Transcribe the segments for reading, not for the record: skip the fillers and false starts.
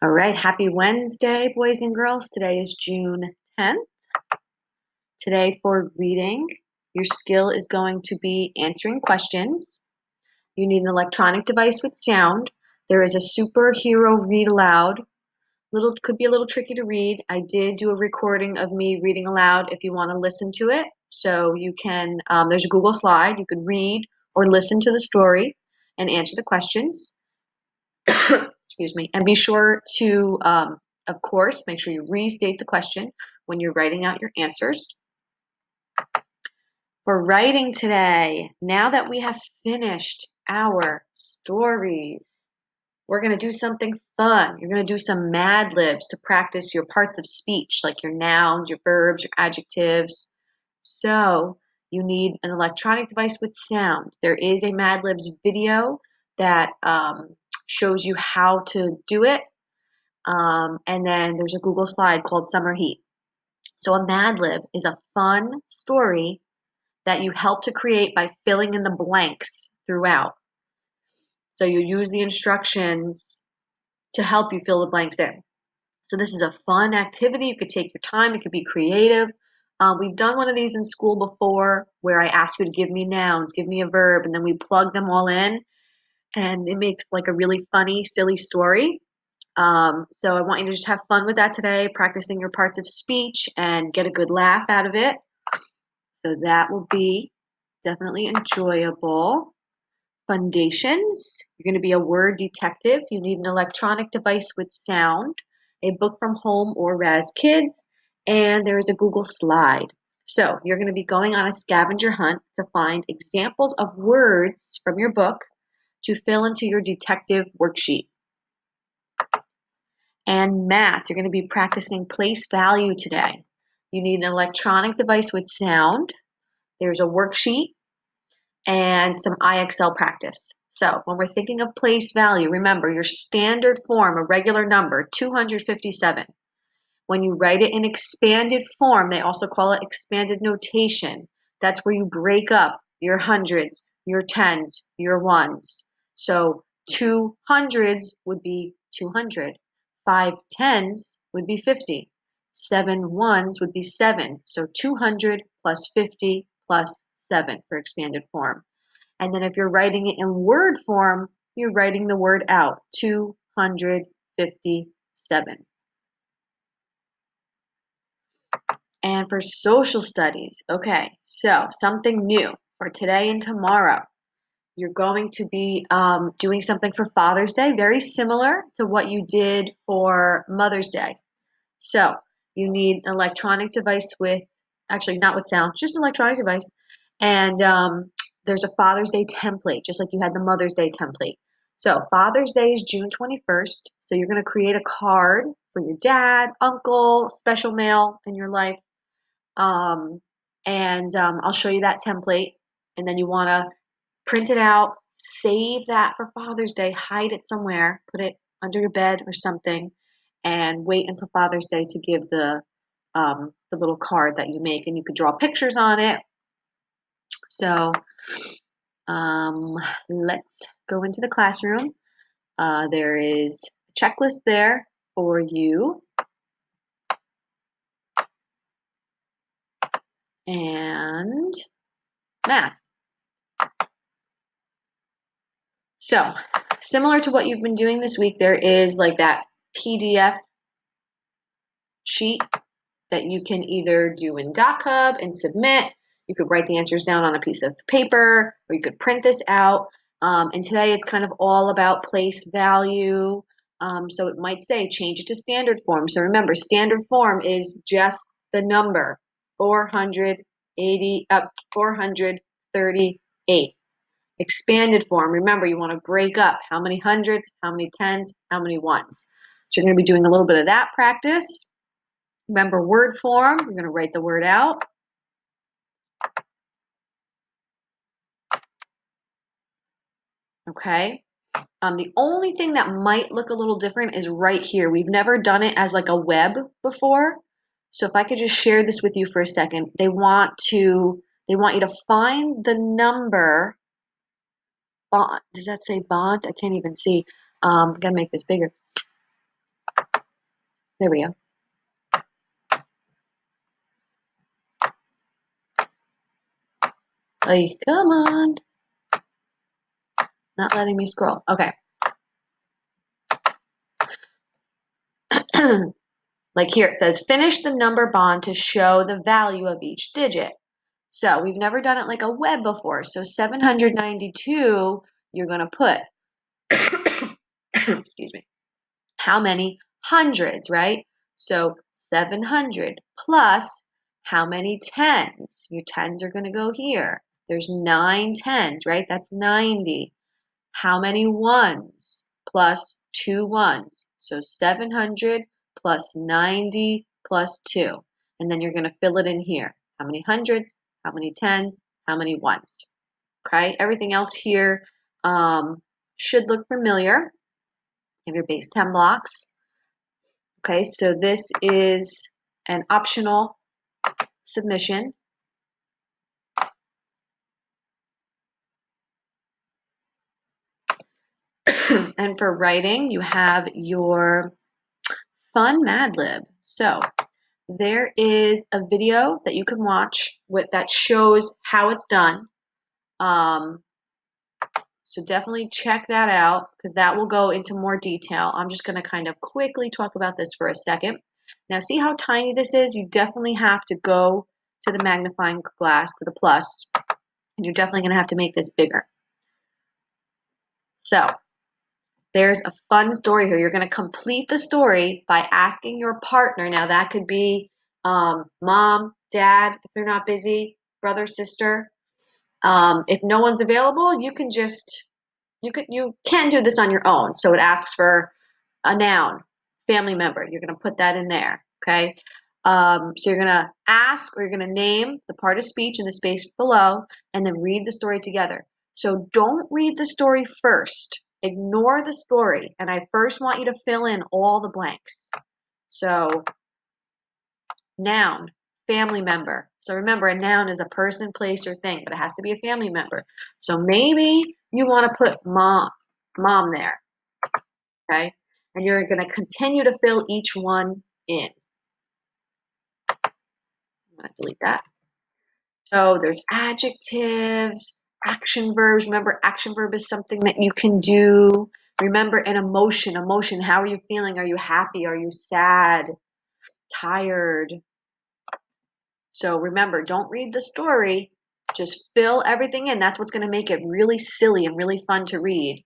All right, happy Wednesday, boys and girls. Today is June 10th. Today for reading, your skill is going to be answering questions. You need an electronic device with sound. There is a superhero read aloud. Could be a little tricky to read. I did do a recording of me reading aloud if you want to listen to it. So you can, there's a Google slide. You could read or listen to the story and answer the questions. Excuse me, and be sure to, of course, make sure you restate the question when you're writing out your answers. For writing today, now that we have finished our stories, we're going to do something fun. You're going to do some Mad Libs to practice your parts of speech, like your nouns, your verbs, your adjectives. So you need an electronic device with sound. There is a Mad Libs video that shows you how to do it. And then there's a Google slide called Summer Heat. So a Mad Lib is a fun story that you help to create by filling in the blanks throughout. So you use the instructions to help you fill the blanks in. So this is a fun activity. You could take your time. It could be creative. We've done one of these in school before where I ask you to give me nouns, give me a verb, and then we plug them all in. And it makes like a really funny, silly story. So I want you to just have fun with that today, practicing your parts of speech and get a good laugh out of it. So that will be definitely enjoyable. Foundations. You're going to be a word detective. You need an electronic device with sound, a book from home or Raz Kids, and there is a Google slide. So you're going to be going on a scavenger hunt to find examples of words from your book to fill into your detective worksheet. And math, you're going to be practicing place value today. You need an electronic device with sound. There's a worksheet and some IXL practice. So when we're thinking of place value, remember your standard form, a regular number, 257. When you write it in expanded form, they also call it expanded notation. That's where you break up your hundreds, your tens, your ones. So 200s would be 200. 5 tens would be 50. 7 ones would be 7. So 200 plus 50 plus 7 for expanded form. And then if you're writing it in word form, you're writing the word out, 257. And for social studies, okay, so something new for today and tomorrow. You're going to be doing something for Father's Day, very similar to what you did for Mother's Day. So you need an electronic device with, actually not with sound, just an electronic device. And there's a Father's Day template, just like you had the Mother's Day template. So Father's Day is June 21st. So you're going to create a card for your dad, uncle, special male in your life. I'll show you that template. And then you want to print it out, save that for Father's Day, hide it somewhere, put it under your bed or something, and wait until Father's Day to give the little card that you make, and you could draw pictures on it. So let's go into the classroom. There is a checklist there for you, and math. So similar to what you've been doing this week, there is like that PDF sheet that you can either do in DocHub and submit. You could write the answers down on a piece of paper, or you could print this out. And today it's kind of all about place value. So it might say change it to standard form. So remember, standard form is just the number 438. Expanded form, remember, you want to break up how many hundreds, how many tens, how many ones. So you're going to be doing a little bit of that practice. Remember word form, you're going to write the word out. Okay. The only thing that might look a little different is right here. We've never done it as like a web before. So if I could just share this with you for a second. They want you to find the number. Bond. Does that say bond? I can't even see. I'm going to make this bigger. There we go. Hey, come on. Not letting me scroll. Okay. Like here it says, finish the number bond to show the value of each digit. So we've never done it like a web before. So 792, you're going to put, excuse me, how many hundreds, right? So 700 plus how many tens? Your tens are going to go here. There's 9 tens, right? That's 90. How many ones? Plus 2 ones. So 700 plus 90 plus 2. And then you're going to fill it in here. How many hundreds? How many tens? How many ones? Okay, everything else here should look familiar. You have your base 10 blocks. Okay, so this is an optional submission. And for writing, you have your fun Mad Lib. So there is a video that you can watch that shows how it's done. So definitely check that out because that will go into more detail. I'm just going to kind of quickly talk about this for a second. Now see how tiny this is? You definitely have to go to the magnifying glass, to the plus, and you're definitely going to have to make this bigger. So there's a fun story here. You're going to complete the story by asking your partner. Now that could be mom, dad, if they're not busy, brother, sister. If no one's available, you can do this on your own. So it asks for a noun, family member. You're going to put that in there, okay? So you're going to ask or you're going to name the part of speech in the space below and then read the story together. So don't read the story first. Ignore the story. And I first want you to fill in all the blanks. So noun, family member. So remember, a noun is a person, place, or thing, but it has to be a family member. So maybe you want to put mom there, okay? And you're going to continue to fill each one in. I'm going to delete that. So there's adjectives, action verbs. Remember, action verb is something that you can do. Remember, an emotion. Emotion, how are you feeling? Are you happy? Are you sad? Tired? So remember, don't read the story. Just fill everything in. That's what's going to make it really silly and really fun to read.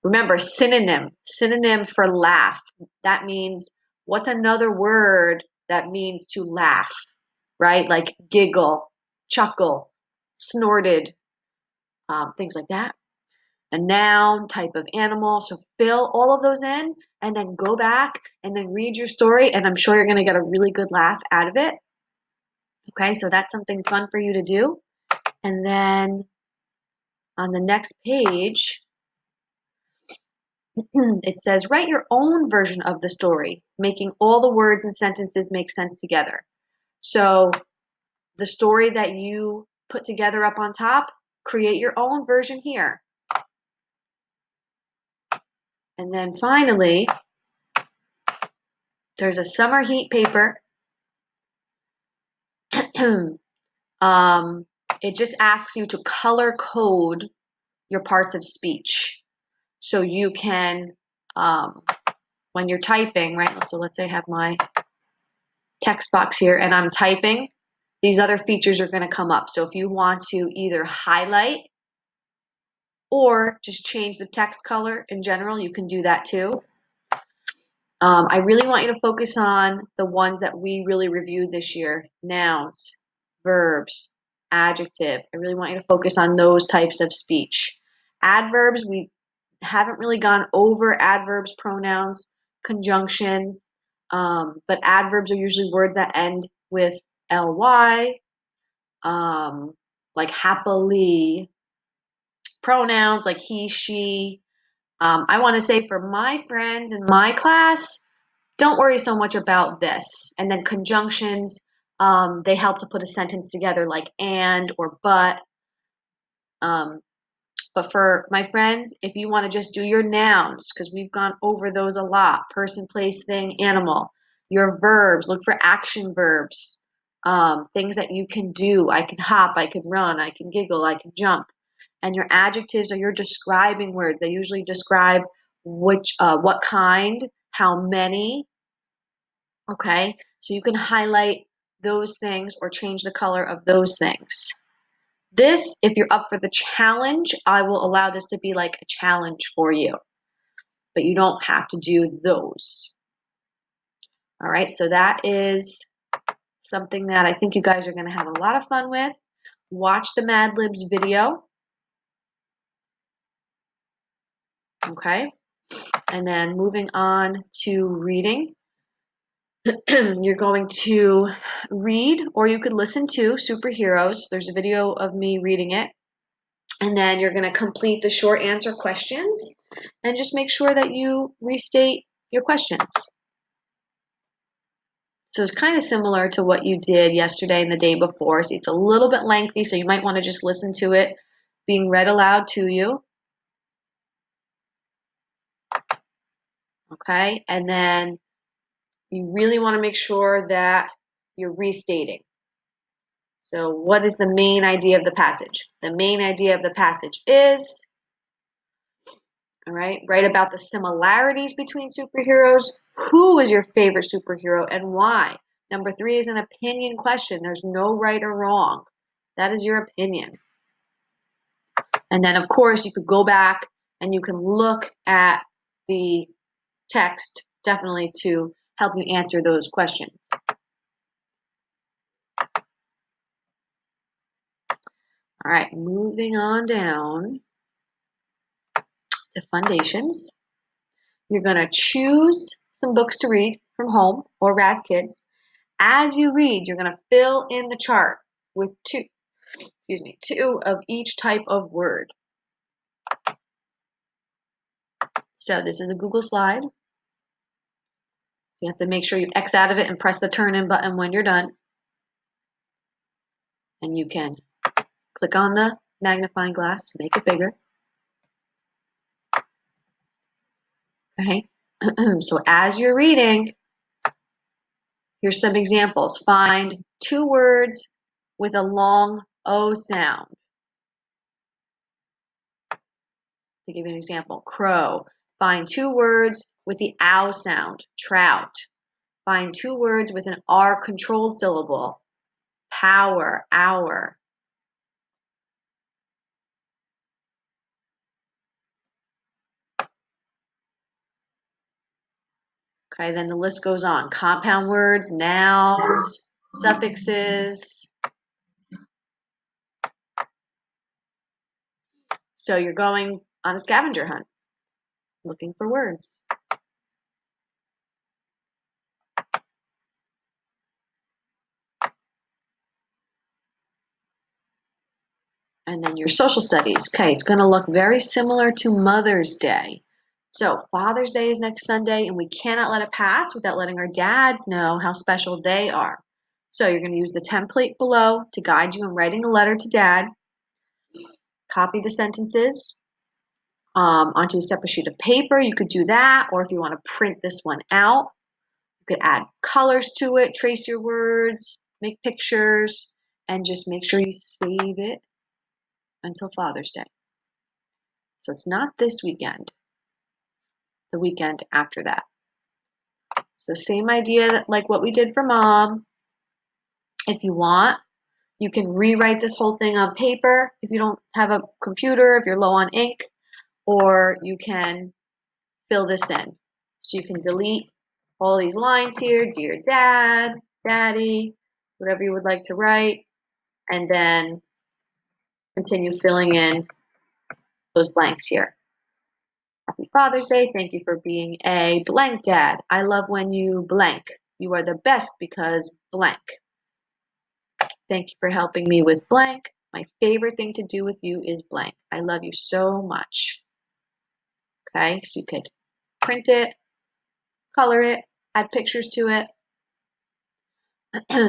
Remember, synonym. Synonym for laugh. That means, what's another word that means to laugh, right? Like giggle, chuckle, snorted, things like that. A noun, type of animal. So fill all of those in and then go back and then read your story. And I'm sure you're going to get a really good laugh out of it. Okay, so that's something fun for you to do. And then on the next page, it says, write your own version of the story, making all the words and sentences make sense together. So the story that you put together up on top, create your own version here. And then finally, there's a summer heat paper. It just asks you to color code your parts of speech. So you can, when you're typing, right? So let's say I have my text box here and I'm typing, these other features are going to come up. So if you want to either highlight or just change the text color in general, you can do that too. I really want you to focus on the ones that we really reviewed this year: nouns, verbs, adjective. I really want you to focus on those types of speech. Adverbs, we haven't really gone over adverbs, pronouns, conjunctions, but adverbs are usually words that end with ly, like happily. Pronouns like he, she. I want to say for my friends in my class, don't worry so much about this. And then conjunctions, they help to put a sentence together like and or but. But for my friends, if you want to just do your nouns, because we've gone over those a lot, person, place, thing, animal, your verbs, look for action verbs, things that you can do. I can hop, I can run, I can giggle, I can jump. And your adjectives are your describing words. They usually describe what kind, how many. Okay, so you can highlight those things or change the color of those things. This, if you're up for the challenge, I will allow this to be like a challenge for you, but you don't have to do those. All right, so that is something that I think you guys are going to have a lot of fun with. Watch the Mad Libs video. Okay, and then moving on to reading. You're going to read, or you could listen to Superheroes. There's a video of me reading it. And then you're going to complete the short answer questions and just make sure that you restate your questions. So it's kind of similar to what you did yesterday and the day before. See, it's a little bit lengthy, so you might want to just listen to it being read aloud to you. Okay, and then you really want to make sure that you're restating. So what is the main idea of the passage? The main idea of the passage is, all right, write about the similarities between superheroes. Who is your favorite superhero and why? Number 3 is an opinion question. There's no right or wrong. That is your opinion. And then, of course, you could go back and you can look at the text definitely to help you answer those questions. All right, moving on down to foundations. You're going to choose some books to read from home or Raz Kids. As you read, you're going to fill in the chart with two of each type of word. So this is a Google slide. So you have to make sure you X out of it and press the turn in button when you're done. And you can click on the magnifying glass to make it bigger. Okay. So as you're reading, here's some examples. Find 2 words with a long O sound. To give you an example, crow. Find 2 words with the ow sound, trout. Find 2 words with an R controlled syllable, power, hour. Okay, then the list goes on. Compound words, nouns, suffixes. So you're going on a scavenger hunt, looking for words. And then your social studies. Okay, it's going to look very similar to Mother's Day. So Father's Day is next Sunday, and we cannot let it pass without letting our dads know how special they are. So you're going to use the template below to guide you in writing a letter to Dad. Copy the sentences onto a separate sheet of paper. You could do that, or if you want to print this one out, you could add colors to it, trace your words, make pictures, and just make sure you save it until Father's Day. So it's not this weekend, the weekend after that. So same idea like what we did for Mom. If you want, you can rewrite this whole thing on paper if you don't have a computer, if you're low on ink, or you can fill this in. So you can delete all these lines here, dear Dad, Daddy, whatever you would like to write, and then continue filling in those blanks here. Happy Father's Day. Thank you for being a blank dad. I love when you blank. You are the best because blank. Thank you for helping me with blank. My favorite thing to do with you is blank. I love you so much. Okay, so you could print it, color it, add pictures to it.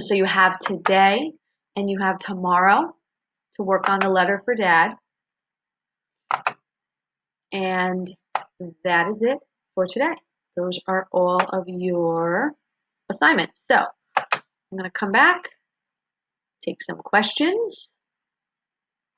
So you have today and you have tomorrow to work on the letter for Dad. And that is it for today. Those are all of your assignments. So I'm going to come back, take some questions.